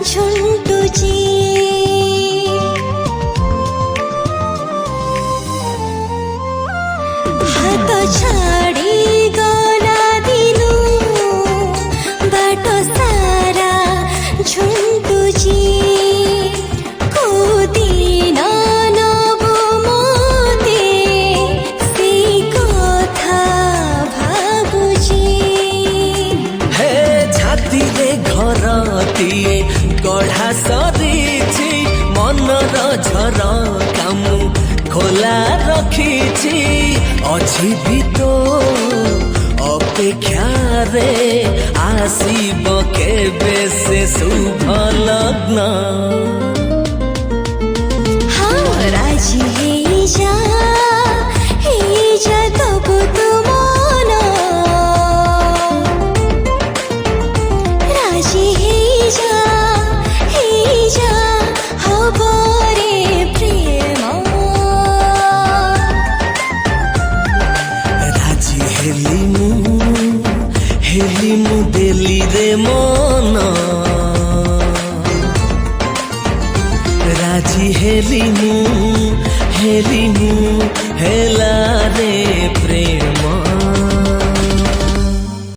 ঝুন্টুজি হাত ছাড়ি গলা দিনু বাট সারা ঝুন্টুজি কোদিন নব মতে সেই কথা ভাবুছি হে ছাতিরে ঘরটিয়ে গঢ়া সরিছি মনর ঝরকা মু খোলা রখিছি অছি ବି তো অপেক্ষারে আসিব কেবে সে শুভ লগ্ন हाँ राजी हे जा तब तो मन राजी हे जा हब रे प्रेम রাজি হেলি মু দেলি রে মন রাজি হেলি মু হেলা রে